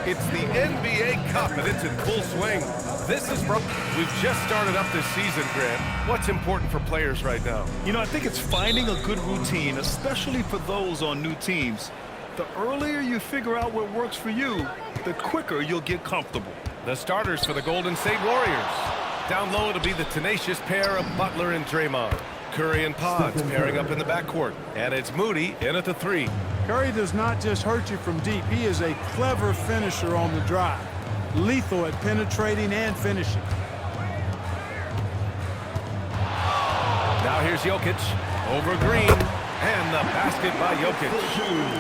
It's the NBA Cup, and it's in full swing. This is we've just started up this season, Grant. What's important for players right now? You know, I think it's finding a good routine, especially for those on new teams. The earlier you figure out what works for you, the quicker you'll get comfortable. The starters for the Golden State Warriors. Down low, it'll be the tenacious pair of Butler and Draymond. Curry and Pods pairing up in the backcourt. And it's Moody in at the 3. Curry does not just hurt you from deep. He is a clever finisher on the drive. Lethal at penetrating and finishing. Now here's Jokic over Green. And the basket by Jokic.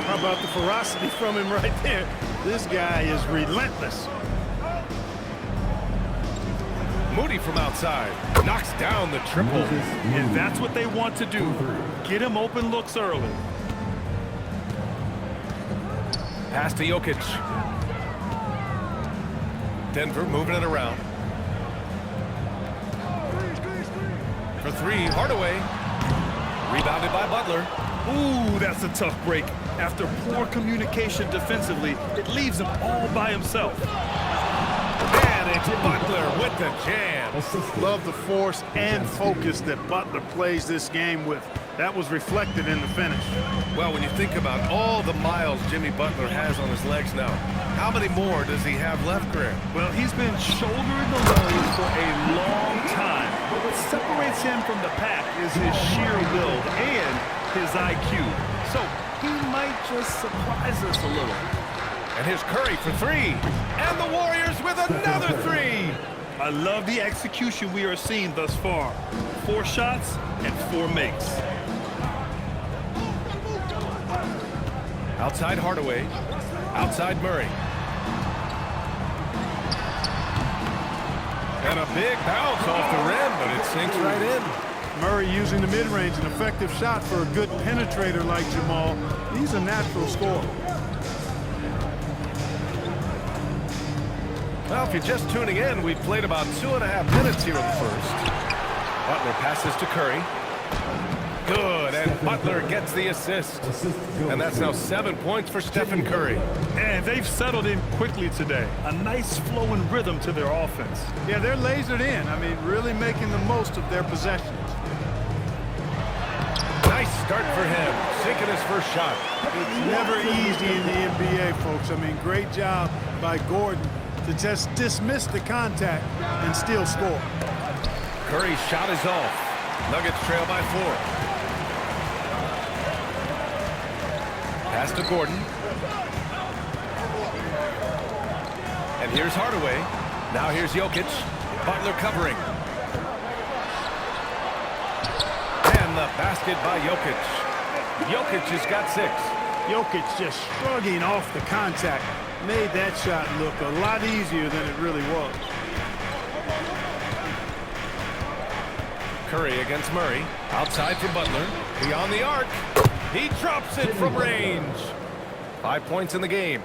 How about the ferocity from him right there? This guy is relentless. Moody from outside knocks down the triple. And that's what they want to do. Get him open looks early. Pass to Jokic. Denver moving it around. For 3, Hardaway. Rebounded by Butler. Ooh, that's a tough break. After poor communication defensively, it leaves him all by himself. And it's Butler with the jam. Love the force and focus that Butler plays this game with. That was reflected in the finish. Well, when you think about all the miles Jimmy Butler has on his legs now, how many more does he have left, Grant? Well, he's been shouldering the load for a long time. But what separates him from the pack is his sheer build and his IQ. So he might just surprise us a little. And here's Curry for 3. And the Warriors with another 3. I love the execution we are seeing thus far. 4 shots and 4 makes. Outside Hardaway. Outside Murray. And a big bounce off the rim, but it sinks right in. Murray using the mid-range, an effective shot for a good penetrator like Jamal. He's a natural scorer. Well, if you're just tuning in, we've played about 2.5 minutes here in the first. Butler passes to Curry. Good, and Butler gets the assist. And that's now 7 points for Stephen Curry. And they've settled in quickly today. A nice flowing rhythm to their offense. Yeah, they're lasered in. I mean, really making the most of their possessions. Nice start for him, sinking his first shot. It's never easy in the NBA, folks. I mean, great job by Gordon to just dismiss the contact and still score. Curry's shot is off. Nuggets trail by 4. Pass to Gordon. And here's Hardaway. Now here's Jokic. Butler covering. And the basket by Jokic. Jokic has got 6. Jokic just shrugging off the contact made that shot look a lot easier than it really was. Curry against Murray. Outside for Butler. Beyond the arc. He drops it from range. 5 points in the game.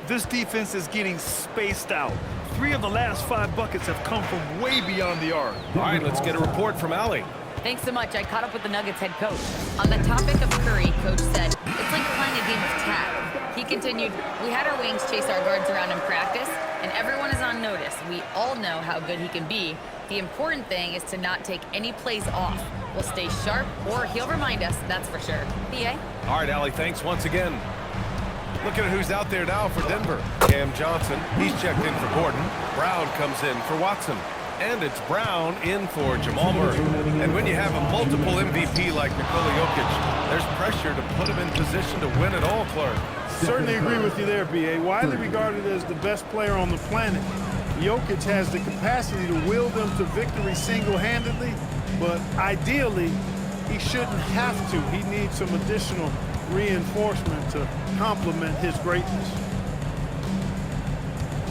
This defense is getting spaced out. 3 of the last 5 buckets have come from way beyond the arc. All right, let's get a report from Allie. Thanks so much. I caught up with the Nuggets head coach. On the topic of Curry, Coach said, it's like playing a game of tag. He continued, we had our wings chase our guards around in practice, and everyone is on notice. We all know how good he can be. The important thing is to not take any plays off. We'll stay sharp, or he'll remind us, that's for sure. PA? All right, Allie, thanks once again. Looking at who's out there now for Denver. Cam Johnson, he's checked in for Gordon. Brown comes in for Watson. And it's Brown in for Jamal Murray. And when you have a multiple MVP like Nikola Jokic, there's pressure to put him in position to win it all, Clark. Certainly agree with you there, B.A. Widely regarded as the best player on the planet, Jokic has the capacity to will them to victory single-handedly, but ideally, he shouldn't have to. He needs some additional reinforcement to complement his greatness.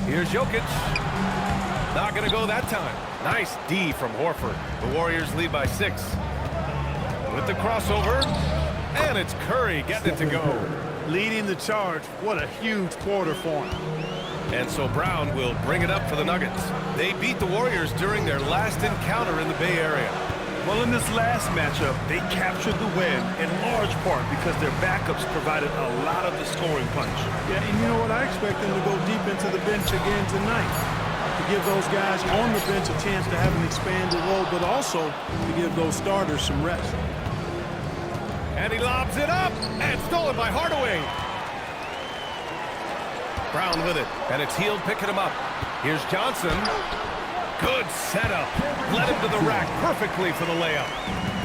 Here's Jokic. Not going to go that time. Nice D from Horford. The Warriors lead by 6. With the crossover, and it's Curry getting it to go. Leading the charge. What a huge quarter for him. And so Brown will bring it up for the Nuggets. They beat the Warriors during their last encounter in the Bay Area. Well, in this last matchup, they captured the win in large part because their backups provided a lot of the scoring punch. Yeah, and you know what? I expect them to go deep into the bench again tonight, to give those guys on the bench a chance to have an expanded role, but also to give those starters some rest. And he lobs it up, and stolen by Hardaway. Brown with it, and it's Hield picking him up. Here's Johnson. Good setup. Led him to the rack perfectly for the layup.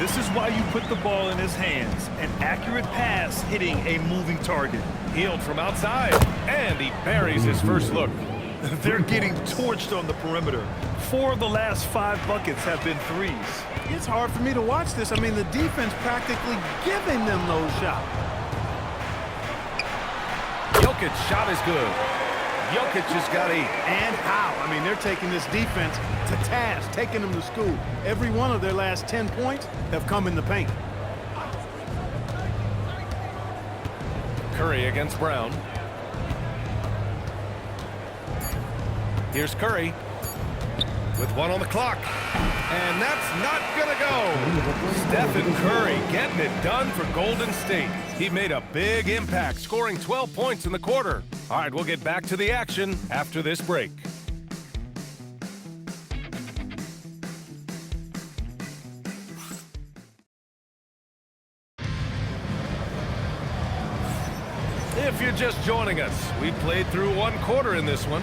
This is why you put the ball in his hands. An accurate pass hitting a moving target. Hield from outside, and he buries his first look. They're getting torched on the perimeter. 4 of the last 5 buckets have been threes. It's hard for me to watch this. I mean, the defense practically giving them those shots. Jokic shot is good. Jokic has got 8. And how? I mean, they're taking this defense to task, taking them to school. Every one of their last 10 points have come in the paint. Curry against Brown. Here's Curry with 1 on the clock. And that's not going to go. Stephen Curry getting it done for Golden State. He made a big impact, scoring 12 points in the quarter. All right, we'll get back to the action after this break. If you're just joining us, we played through 1 quarter in this one.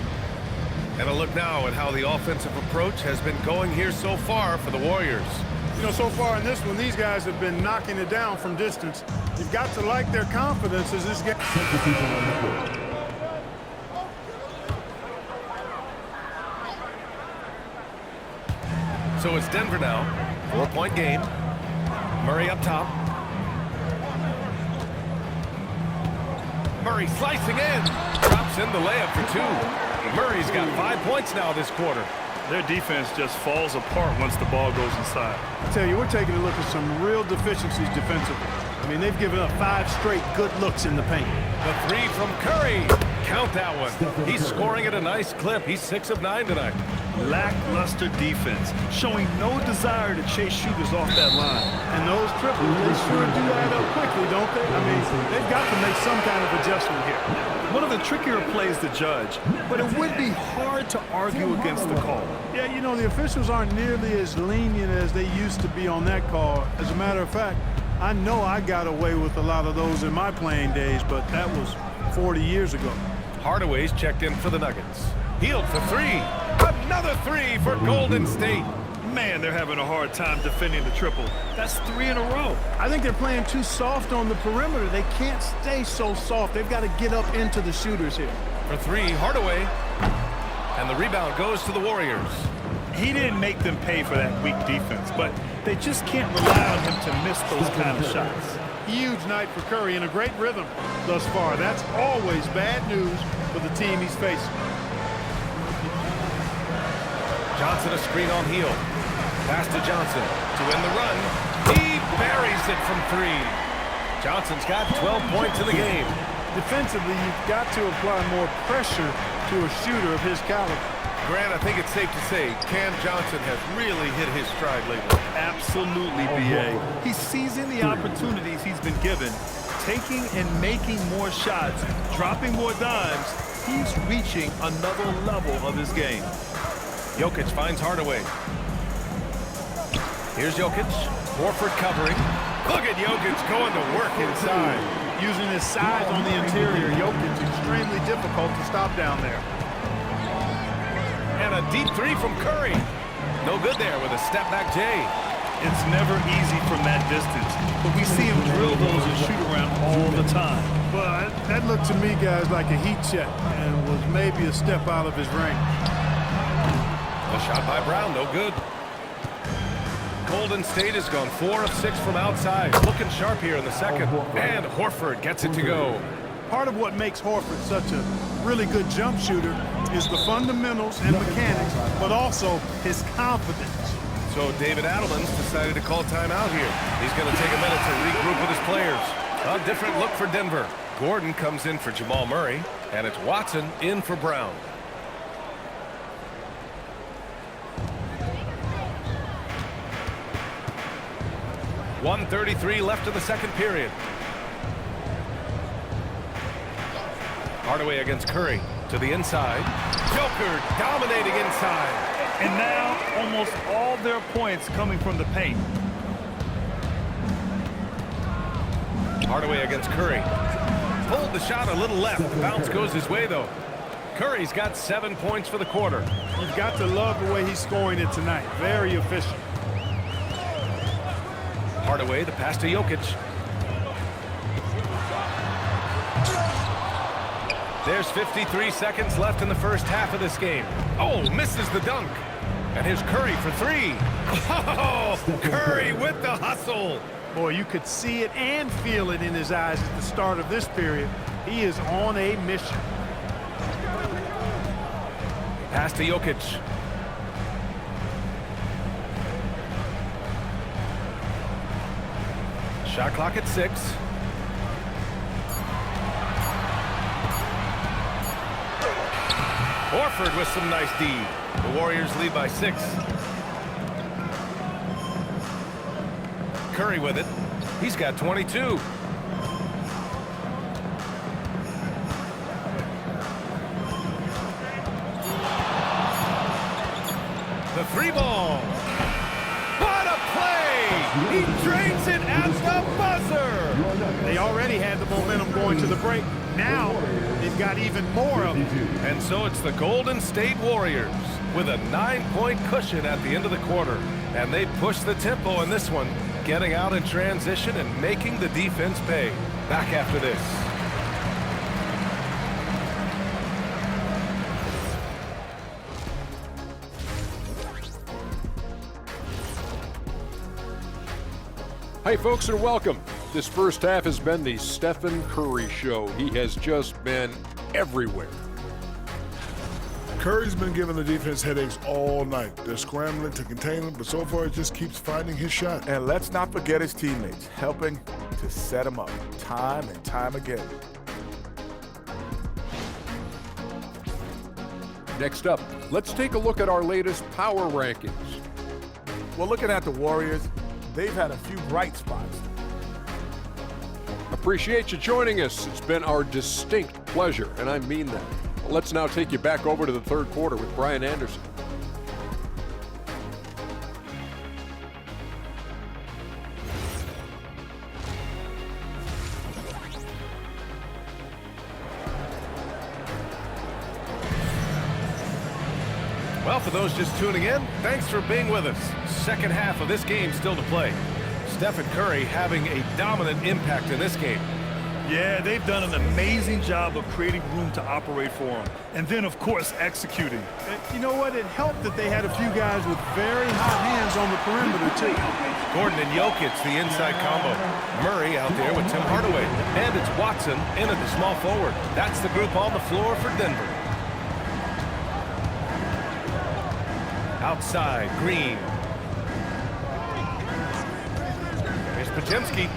And a look now at how the offensive approach has been going here so far for the Warriors. You know, so far in this one, these guys have been knocking it down from distance. You've got to like their confidence as this game. So it's Denver now. 4-point game. Murray up top. Murray slicing in. Drops in the layup for 2. Murray's got 5 points now this quarter. Their defense just falls apart once the ball goes inside. I tell you, we're taking a look at some real deficiencies defensively. I mean, they've given up 5 straight good looks in the paint. The 3 from Curry. Count that one. He's scoring at a nice clip. He's 6 of 9 tonight. Lackluster defense, showing no desire to chase shooters off that line. And those triples, they sure do add up quickly, don't they? I mean, they've got to make some kind of adjustment here. One of the trickier plays to judge, but it would be hard to argue against the call. Yeah, you know, the officials aren't nearly as lenient as they used to be on that call. As a matter of fact, I know I got away with a lot of those in my playing days, but that was 40 years ago. Hardaway's checked in for the Nuggets. Hield for 3. Another 3 for Golden State. Man, they're having a hard time defending the triple. That's 3 in a row. I think they're playing too soft on the perimeter. They can't stay so soft. They've got to get up into the shooters here. For 3, Hardaway. And the rebound goes to the Warriors. He didn't make them pay for that weak defense, but they just can't rely on him to miss those kind of shots. Huge night for Curry and a great rhythm thus far. That's always bad news for the team he's facing. Johnson a screen on Hield. Pass to Johnson to win the run. He buries it from 3. Johnson's got 12 points in the game. Defensively, you've got to apply more pressure to a shooter of his caliber. Grant, I think it's safe to say Cam Johnson has really hit his stride lately. Absolutely, B.A. He's seizing the opportunities he's been given, taking and making more shots, dropping more dimes. He's reaching another level of his game. Jokic finds Hardaway. Here's Jokic. Horford covering. Look at Jokic going to work inside. Using his size on the interior, Jokic extremely difficult to stop down there. And a deep 3 from Curry. No good there with a step-back J. It's never easy from that distance, but we see him drill those and shoot around all the time. But that looked to me, guys, like a heat check and was maybe a step out of his range. A shot by Brown, no good. Golden State has gone 4 of 6 from outside. Looking sharp here in the second. And Horford gets it to go. Part of what makes Horford such a really good jump shooter is the fundamentals and mechanics, but also his confidence. So David Adelman's decided to call timeout here. He's going to take a minute to regroup with his players. A different look for Denver. Gordon comes in for Jamal Murray, and it's Watson in for Brown. 1:33 left in the second period. Hardaway against Curry to the inside. Joker dominating inside. And now almost all their points coming from the paint. Hardaway against Curry. Pulled the shot a little left. Bounce goes his way, though. Curry's got 7 points for the quarter. You've got to love the way he's scoring it tonight. Very efficient. Hardaway, the pass to Jokic. There's 53 seconds left in the first half of this game. Oh, misses the dunk. And here's Curry for three. Oh, Curry with the hustle. Boy, you could see it and feel it in his eyes at the start of this period. He is on a mission. Pass to Jokic. Shot clock at 6. Horford with some nice D. The Warriors lead by 6. Curry with it. He's got 22. The three ball. What a play! He drains it at the buzzer! They already had the momentum going to the break. Now, they've got even more of it. And so it's the Golden State Warriors with a 9-point cushion at the end of the quarter. And they push the tempo in this one, getting out in transition and making the defense pay. Back after this. Hey folks, and welcome. This first half has been the Stephen Curry show. He has just been everywhere. Curry's been giving the defense headaches all night. They're scrambling to contain him, but so far it just keeps finding his shot. And let's not forget his teammates, helping to set him up time and time again. Next up, let's take a look at our latest power rankings. Well, looking at the Warriors, they've had a few bright spots. Appreciate you joining us. It's been our distinct pleasure, and I mean that. Let's now take you back over to the third quarter with Brian Anderson. Well, for those just tuning in, thanks for being with us. Second half of this game still to play. Stephen Curry having a dominant impact in this game. Yeah, they've done an amazing job of creating room to operate for him. And then, of course, executing. And you know what? It helped that they had a few guys with very hot hands on the perimeter, too. Gordon and Jokic, the inside combo. Murray out there with Tim Hardaway. And it's Watson in at the small forward. That's the group on the floor for Denver. Outside, Green. Here's Podziemski.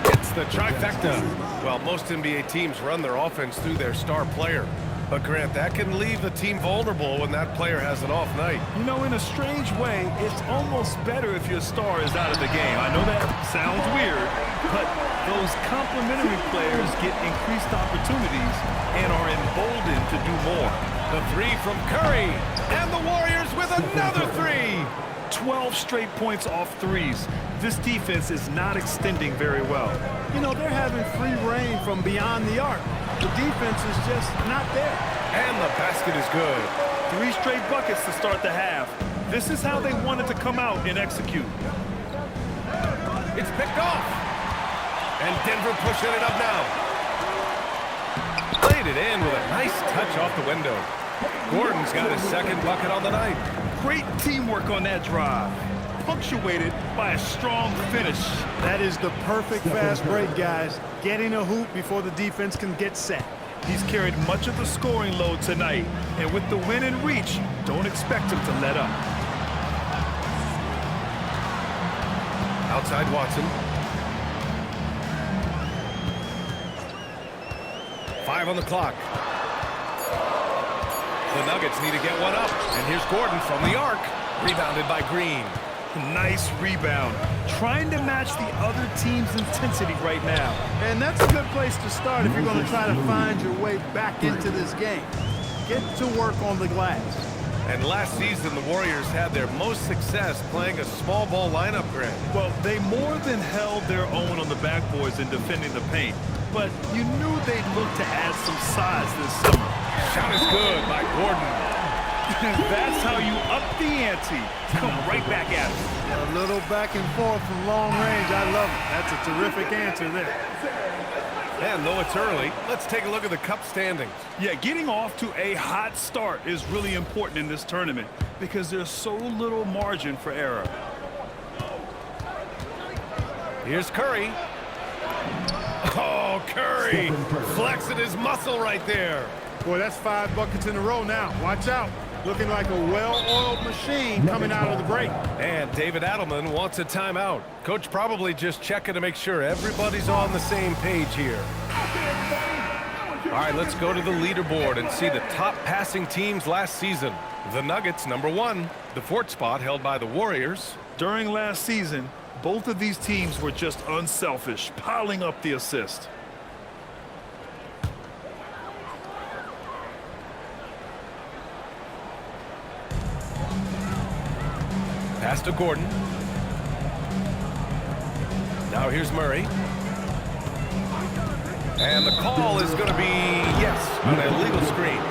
It's the trifecta. Well, most NBA teams run their offense through their star player. But, Grant, that can leave the team vulnerable when that player has an off night. You know, in a strange way, it's almost better if your star is out of the game. I know that sounds weird, but those complementary players get increased opportunities and are emboldened to do more. The three from Curry, and the Warriors with another three. 12 straight points off threes. This defense is not extending very well. You know, they're having free reign from beyond the arc. The defense is just not there. And the basket is good. 3 straight buckets to start the half. This is how they wanted to come out and execute. It's picked off. And Denver pushing it up now. Played it in with a nice touch off the window. Gordon's got his second bucket on the night. Great teamwork on that drive, punctuated by a strong finish. That is the perfect fast break, guys. Getting a hoop before the defense can get set. He's carried much of the scoring load tonight, and with the win in reach, don't expect him to let up. Outside Watson. 5 on the clock. The Nuggets need to get one up. And here's Gordon from the arc. Rebounded by Green. Nice rebound. Trying to match the other team's intensity right now. And that's a good place to start if you're going to try to find your way back into this game. Get to work on the glass. And last season, the Warriors had their most success playing a small ball lineup, Grant. Well, they more than held their own on the backboards in defending the paint. But you knew they'd look to add some size this summer. Shot is good by Gordon. That's how you up the ante. Come right back at it. A little back and forth from long range. I love it. That's a terrific answer there. And though it's early, let's take a look at the Cup standings. Yeah, getting off to a hot start is really important in this tournament because there's so little margin for error. Here's Curry. Oh, Curry flexing his muscle right there. Boy, that's 5 buckets in a row now. Watch out. Looking like a well-oiled machine coming out of the break. And David Adelman wants a timeout. Coach probably just checking to make sure everybody's on the same page here. All right, let's go to the leaderboard and see the top passing teams last season. The Nuggets, #1. The 4th spot held by the Warriors. During last season, both of these teams were just unselfish, piling up the assist. Pass to Gordon. Now here's Murray. And the call is going to be, yes, on an illegal screen.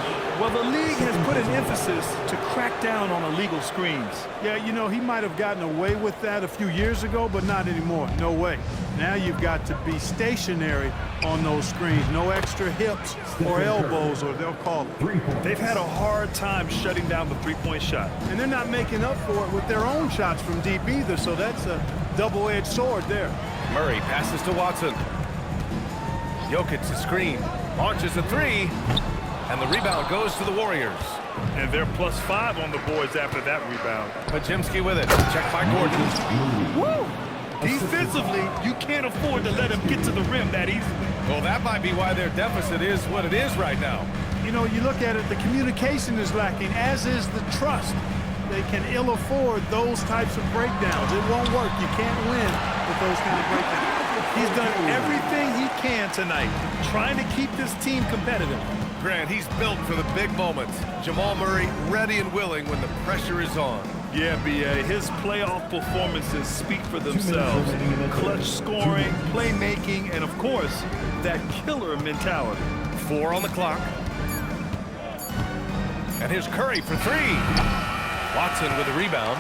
Well, the league has put an emphasis to crack down on illegal screens. Yeah, you know, he might have gotten away with that a few years ago, but not anymore. No way. Now you've got to be stationary on those screens. No extra hips or elbows, or they'll call it. They've had a hard time shutting down the three-point shot. And they're not making up for it with their own shots from deep either, so that's a double-edged sword there. Murray passes to Watson. Jokic to screen. Launches a three. And the rebound goes to the Warriors. And they're +5 on the boards after that rebound. Pajemski with it. Check by Gordon. Woo! Defensively, you can't afford to let him get to the rim that easily. Well, that might be why their deficit is what it is right now. You know, you look at it, the communication is lacking, as is the trust. They can ill afford those types of breakdowns. It won't work. You can't win with those kind of breakdowns. He's done everything he can tonight, trying to keep this team competitive. Grant, he's built for the big moments. Jamal Murray ready and willing when the pressure is on. Yeah, B.A., his playoff performances speak for themselves. Clutch scoring, playmaking, and of course, that killer mentality. 4 on the clock. And here's Curry for 3. Watson with a rebound.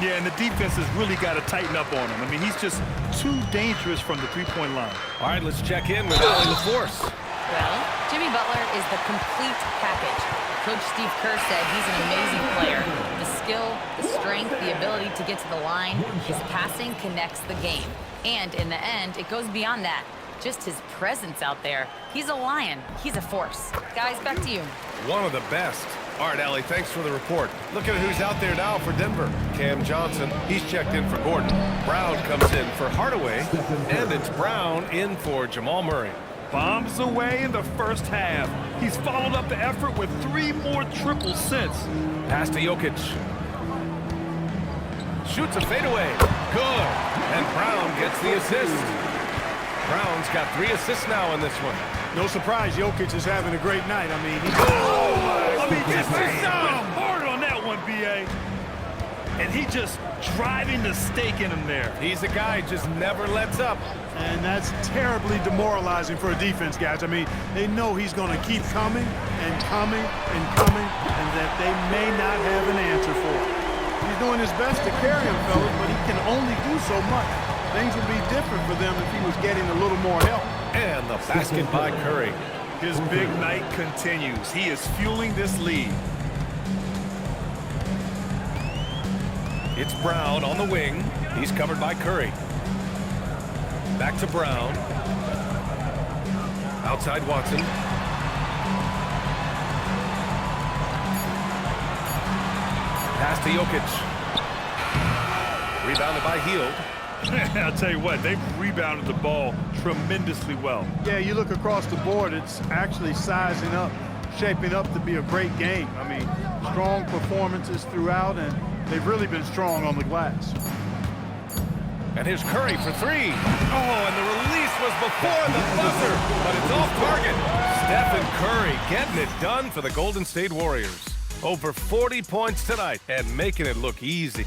Yeah, and the defense has really got to tighten up on him. I mean, he's just too dangerous from the three-point line. All right, let's check in with Allie LaForce. Well, Jimmy Butler is the complete package. Coach Steve Kerr said he's an amazing player. The skill, the strength, the ability to get to the line, his passing connects the game. And in the end, it goes beyond that. Just his presence out there. He's a lion. He's a force. Guys, back to you. One of the best. All right, Allie, thanks for the report. Look at who's out there now for Denver. Cam Johnson, he's checked in for Gordon. Brown comes in for Hardaway, and it's Brown in for Jamal Murray. Bombs away in the first half. He's followed up the effort with 3 more triples since. Pass to Jokic. Shoots a fadeaway. Good. And Brown gets the assist. Brown's got 3 assists now in this one. No surprise, Jokic is having a great night. I mean, Just hard on that one, B.A. And he just driving the stake in him there. He's a guy just never lets up. and that's terribly demoralizing for a defense, guys. I mean, they know he's going to keep coming and coming and coming, and that they may not have an answer for it. He's doing his best to carry him, fellas, but he can only do so much. Things would be different for them if he was getting a little more help. And the basket by Curry. His big night continues. He is fueling this lead. It's Brown on the wing. He's covered by Curry. Back to Brown. Outside Watson. Pass to Jokic. Rebounded by Hield. I'll tell you what, they've rebounded the ball tremendously well. Yeah, you look across the board, it's actually sizing up, shaping up to be a great game. I mean, strong performances throughout, and they've really been strong on the glass. And here's Curry for three. Oh, and the release was before the buzzer, but it's off target. Stephen Curry getting it done for the Golden State Warriors. Over 40 points tonight and making it look easy.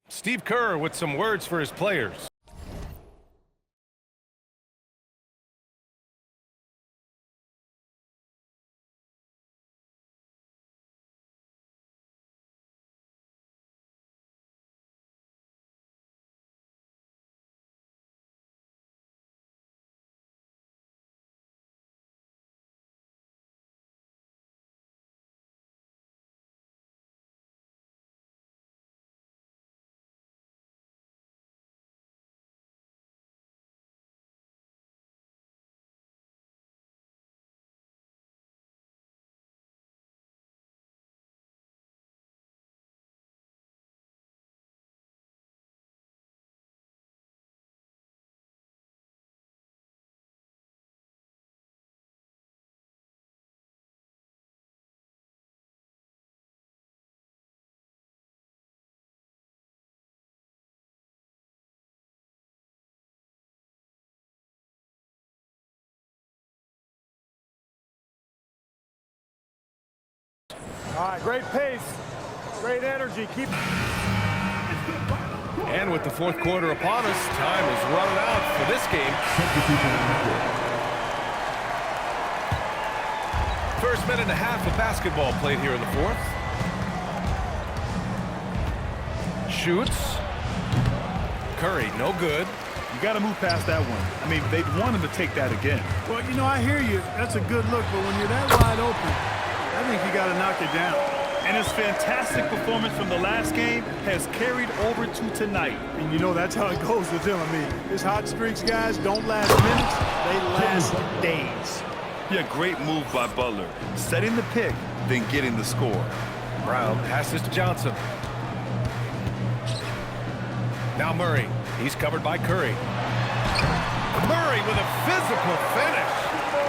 Steve Kerr with some words for his players. All right, great pace, great energy. Keep. And with the fourth quarter upon us, time is running out for this game. First minute and a half of basketball played here in the fourth. Shoots. Curry, no good. You got to move past that one. I mean, they'd want him to take that again. Well, you know, I hear you. That's a good look, but when you're that wide open, I think you got to knock it down. And his fantastic performance from the last game has carried over to tonight. And you know that's how it goes with him. I mean, his hot streaks, guys, don't last minutes. They last days. Yeah, great move by Butler. Setting the pick, then getting the score. Brown passes to Johnson. Now Murray. He's covered by Curry. Murray with a physical finish.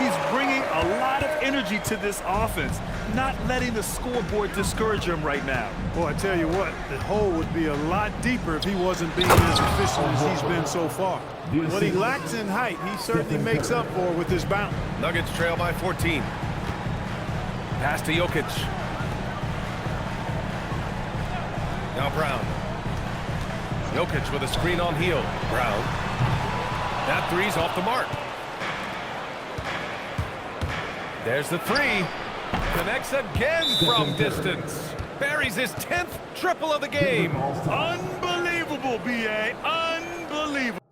He's bringing a lot of energy to this offense, not letting the scoreboard discourage him right now. Boy, I tell you what, the hole would be a lot deeper if he wasn't being as efficient as he's been so far. What he lacks in height, he certainly makes up for with his bounce. Nuggets trail by 14. Pass to Jokic. Now Brown. Jokic with a screen on heel. Brown. That three's off the mark. There's the three. Connects again from distance. Buries his 10th triple of the game. Unbelievable, B.A. Unbelievable.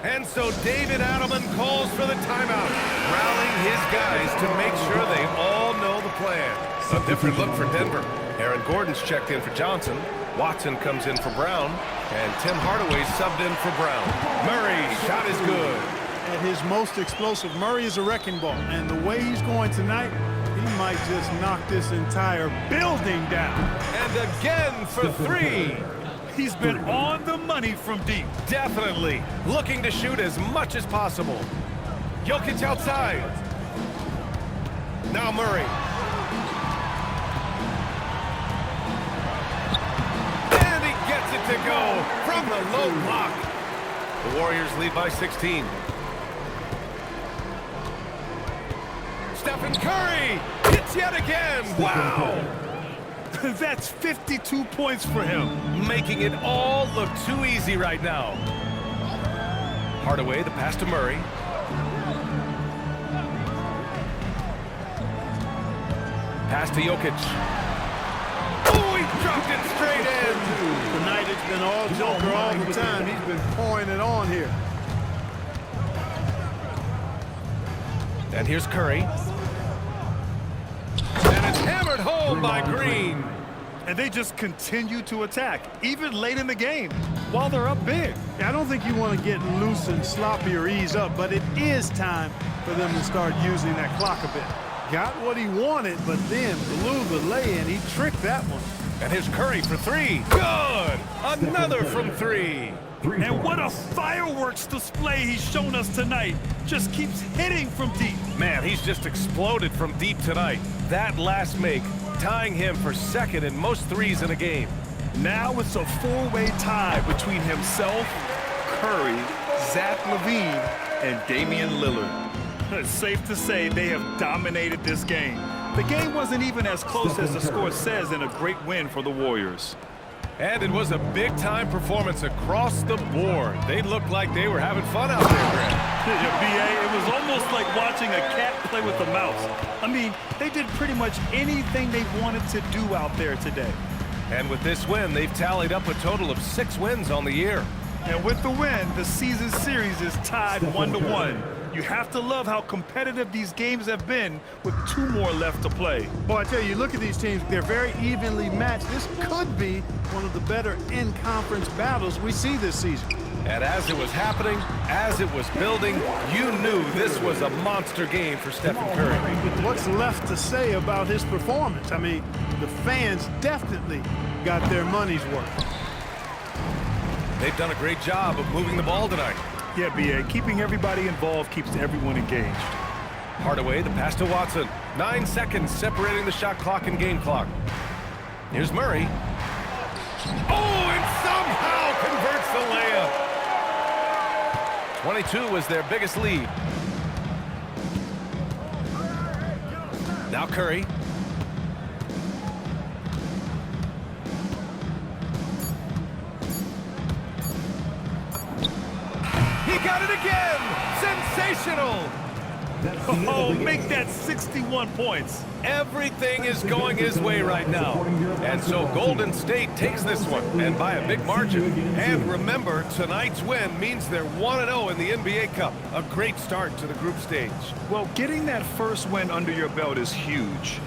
And so David Adelman calls for the timeout, rallying his guys to make sure they all know the plan. A different look for Denver. Aaron Gordon's checked in for Johnson. Watson comes in for Brown. And Tim Hardaway subbed in for Brown. Murray, shot is good. At his most explosive, Murray is a wrecking ball. And the way he's going tonight, he might just knock this entire building down. And again for three. He's been on the money from deep. Definitely looking to shoot as much as possible. Jokic outside. Now Murray. And he gets it to go from the low block. The Warriors lead by 16. Stephen Curry hits yet again. Wow. That's 52 points for him. Making it all look too easy right now. Hardaway, the pass to Murray. Pass to Jokic. Oh, he dropped it straight in. Tonight it's been all Joker all the time. He's been pouring it on here. And here's Curry. And it's hammered home by Green. And they just continue to attack, even late in the game, while they're up big. I don't think you want to get loose and sloppy or ease up, but it is time for them to start using that clock a bit. Got what he wanted, but then blew the lay-in. He tricked that one. And here's Curry for three. Good! Another from three. And what a fireworks display he's shown us tonight. Just keeps hitting from deep. Man, he's just exploded from deep tonight. That last make, tying him for second in most threes in a game. Now it's a four-way tie between himself, Curry, Zach LaVine, and Damian Lillard. It's safe to say they have dominated this game. The game wasn't even as close as the score says in a great win for the Warriors. And it was a big-time performance across the board. They looked like they were having fun out there, Grant. Yeah, B.A., it was almost like watching a cat play with a mouse. I mean, they did pretty much anything they wanted to do out there today. And with this win, they've tallied up a total of 6 wins on the year. And with the win, the season series is tied 1-1. You have to love how competitive these games have been with 2 more left to play. Boy, I tell you, look at these teams. They're very evenly matched. This could be one of the better in-conference battles we see this season. And as it was happening, as it was building, you knew this was a monster game for Stephen Curry. What's left to say about his performance? I mean, the fans definitely got their money's worth. They've done a great job of moving the ball tonight. Yeah, B.A., keeping everybody involved keeps everyone engaged. Hardaway, the pass to Watson. 9 seconds separating the shot clock and game clock. Here's Murray. Oh, and somehow converts the layup. 22 was their biggest lead. Now Curry. He got it again! Sensational! Oh, make that 61 points. Everything is going his way right now. And so Golden State takes this one, and by a big margin. And remember, tonight's win means they're 1-0 in the NBA Cup. A great start to the group stage. Well, getting that first win under your belt is huge.